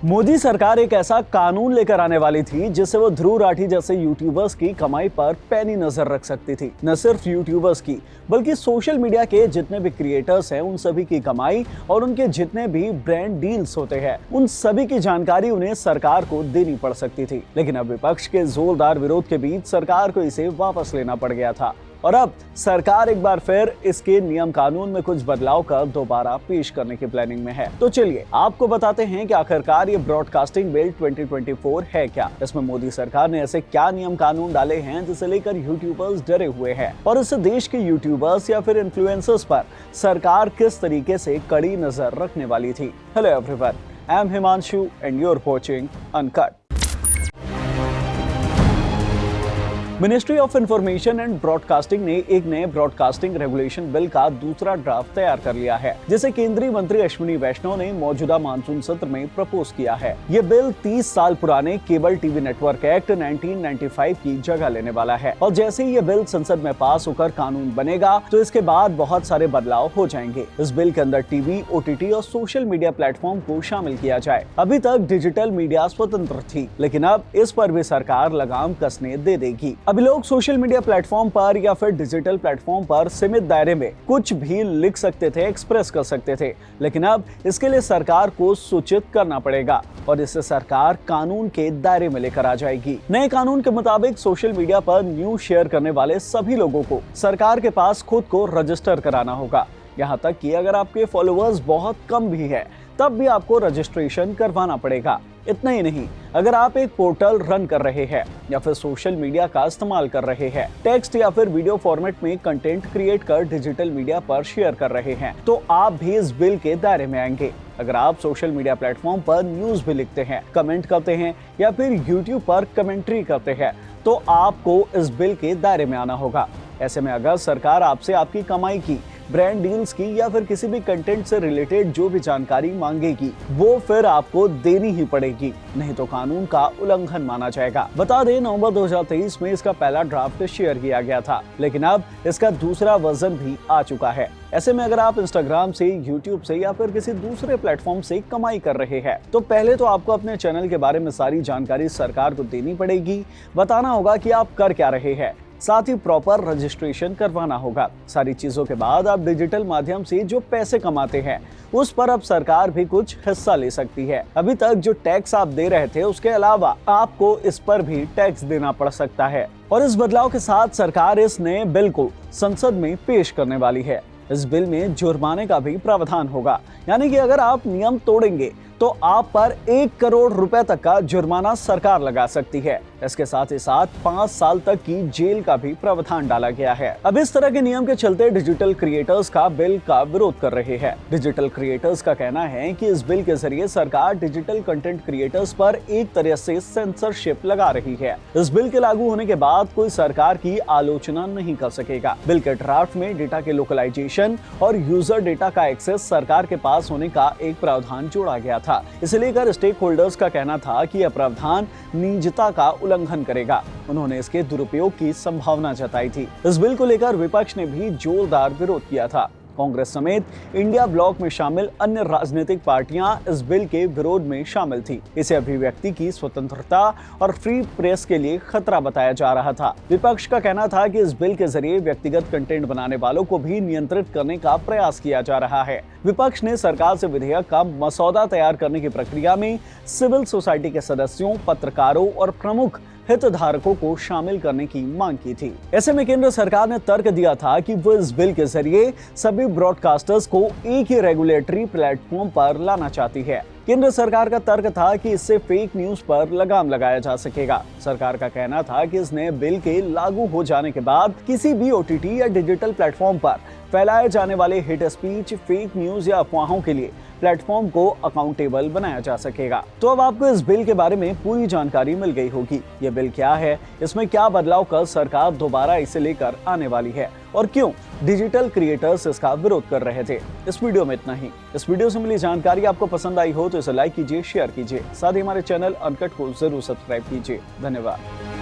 मोदी सरकार एक ऐसा कानून लेकर आने वाली थी जिससे वो ध्रुव राठी जैसे यूट्यूबर्स की कमाई पर पैनी नजर रख सकती थी। न सिर्फ यूट्यूबर्स की बल्कि सोशल मीडिया के जितने भी क्रिएटर्स हैं उन सभी की कमाई और उनके जितने भी ब्रांड डील्स होते हैं उन सभी की जानकारी उन्हें सरकार को देनी पड़ सकती थी। लेकिन अब विपक्ष के जोरदार विरोध के बीच सरकार को इसे वापस लेना पड़ गया था और अब सरकार एक बार फिर इसके नियम कानून में कुछ बदलाव कर दोबारा पेश करने की प्लानिंग में है। तो चलिए आपको बताते हैं कि आखिरकार ये ब्रॉडकास्टिंग बिल 2024 है क्या। इसमें मोदी सरकार ने ऐसे क्या नियम कानून डाले हैं जिसे लेकर यूट्यूबर्स डरे हुए हैं और इससे देश के यूट्यूबर्स या फिर इन्फ्लुएंसर्स पर सरकार किस तरीके से कड़ी नजर रखने वाली थी। Hello everyone, I am Himanshu and you are watching Uncut. Ministry of information and broadcasting ने एक नए ब्रॉडकास्टिंग रेगुलेशन बिल का दूसरा ड्राफ्ट तैयार कर लिया है जिसे केंद्रीय मंत्री अश्विनी वैष्णव ने मौजूदा मानसून सत्र में प्रपोज किया है। ये बिल 30 साल पुराने केबल टीवी नेटवर्क एक्ट 1995 की जगह लेने वाला है और जैसे ही ये बिल संसद में पास होकर कानून बनेगा तो इसके बाद बहुत सारे बदलाव हो जाएंगे। इस बिल के अंदर टीवी, OTT और सोशल मीडिया प्लेटफॉर्म को शामिल किया जाए। अभी तक डिजिटल मीडिया स्वतंत्र थी लेकिन अब इस पर भी सरकार लगाम कसने दे देगी। अभी लोग सोशल मीडिया प्लेटफॉर्म पर या फिर डिजिटल प्लेटफॉर्म पर सीमित दायरे में कुछ भी लिख सकते थे, एक्सप्रेस कर सकते थे, लेकिन अब इसके लिए सरकार को सूचित करना पड़ेगा और इसे सरकार कानून के दायरे में लेकर आ जाएगी। नए कानून के मुताबिक सोशल मीडिया पर न्यूज शेयर करने वाले सभी लोगों को सरकार के पास खुद को रजिस्टर कराना होगा। यहाँ तक कि अगर आपके फॉलोअर्स बहुत कम भी है तब भी आपको रजिस्ट्रेशन करवाना पड़ेगा। इतना ही नहीं, अगर आप एक पोर्टल रन कर रहे हैं या फिर सोशल मीडिया का इस्तेमाल कर रहे हैं, टेक्स्ट या फिर वीडियो फॉर्मेट में कंटेंट क्रिएट कर डिजिटल मीडिया पर शेयर कर रहे हैं तो आप भी इस बिल के दायरे में आएंगे। अगर आप सोशल मीडिया प्लेटफॉर्म पर न्यूज भी लिखते हैं, कमेंट करते हैं या फिर यूट्यूब पर कमेंट्री करते हैं तो आपको इस बिल के दायरे में आना होगा। ऐसे में अगर सरकार आपसे आपकी कमाई की, ब्रांड डील्स की या फिर किसी भी कंटेंट से रिलेटेड जो भी जानकारी मांगेगी वो फिर आपको देनी ही पड़ेगी, नहीं तो कानून का उल्लंघन माना जाएगा। बता दें, नवंबर 2023 में इसका पहला ड्राफ्ट शेयर किया गया था लेकिन अब इसका दूसरा वर्जन भी आ चुका है। ऐसे में अगर आप इंस्टाग्राम से, यूट्यूब से या फिर किसी दूसरे प्लेटफॉर्म से कमाई कर रहे हैं तो पहले तो आपको अपने चैनल के बारे में सारी जानकारी सरकार को देनी पड़ेगी, बताना होगा कि आप कर क्या रहे हैं, साथ ही प्रॉपर रजिस्ट्रेशन करवाना होगा। सारी चीजों के बाद आप डिजिटल माध्यम से जो पैसे कमाते हैं उस पर अब सरकार भी कुछ हिस्सा ले सकती है। अभी तक जो टैक्स आप दे रहे थे उसके अलावा आपको इस पर भी टैक्स देना पड़ सकता है और इस बदलाव के साथ सरकार इस नए बिल को संसद में पेश करने वाली है। इस बिल में जुर्माने का भी प्रावधान होगा, यानी कि अगर आप नियम तोड़ेंगे तो आप पर 1 करोड़ रुपए तक का जुर्माना सरकार लगा सकती है। इसके साथ ही साथ 5 साल तक की जेल का भी प्रावधान डाला गया है। अब इस तरह के नियम के चलते डिजिटल क्रिएटर्स का बिल का विरोध कर रहे हैं। डिजिटल क्रिएटर्स का कहना है कि इस बिल के जरिए सरकार डिजिटल कंटेंट क्रिएटर्स पर एक तरह से सेंसरशिप लगा रही है। इस बिल के लागू होने के बाद कोई सरकार की आलोचना नहीं कर सकेगा। बिल के ड्राफ्ट में डेटा के लोकलाइजेशन और यूजर डेटा का एक्सेस सरकार के पास होने का एक प्रावधान जोड़ा गया था। इसे लेकर स्टेक होल्डर्स का कहना था कि यह प्रावधान निजता का उल्लंघन करेगा। उन्होंने इसके दुरुपयोग की संभावना जताई थी। इस बिल को लेकर विपक्ष ने भी जोरदार विरोध किया था। कांग्रेस समेत इंडिया ब्लॉक में शामिल अन्य राजनीतिक पार्टियां इस बिल के विरोध में शामिल थी। इसे अभिव्यक्ति की स्वतंत्रता और फ्री प्रेस के लिए खतरा बताया जा रहा था। विपक्ष का कहना था कि इस बिल के जरिए व्यक्तिगत कंटेंट बनाने वालों को भी नियंत्रित करने का प्रयास किया जा रहा है। विपक्ष ने सरकार से विधेयक का मसौदा तैयार करने की प्रक्रिया में सिविल सोसाइटी के सदस्यों, पत्रकारों और प्रमुख हितधारकों को शामिल करने की मांग की थी। ऐसे में केंद्र सरकार ने तर्क दिया था कि वो इस बिल के जरिए सभी ब्रॉडकास्टर्स को एक ही रेगुलेटरी प्लेटफॉर्म पर लाना चाहती है। केंद्र सरकार का तर्क था कि इससे फेक न्यूज पर लगाम लगाया जा सकेगा। सरकार का कहना था कि इस नए बिल के लागू हो जाने के बाद किसी भी OTT या डिजिटल प्लेटफॉर्म पर फैलाए जाने वाले हेट स्पीच, फेक न्यूज या अफवाहों के लिए प्लेटफॉर्म को अकाउंटेबल बनाया जा सकेगा। तो अब आपको इस बिल के बारे में पूरी जानकारी मिल गई होगी। ये बिल क्या है, इसमें क्या बदलाव कर सरकार दोबारा इसे लेकर आने वाली है और क्यों डिजिटल क्रिएटर्स इसका विरोध कर रहे थे। इस वीडियो में इतना ही। इस वीडियो से मिली जानकारी आपको पसंद आई हो तो इसे लाइक कीजिए, शेयर कीजिए, साथ ही हमारे चैनल अनकट को जरूर सब्सक्राइब कीजिए। धन्यवाद।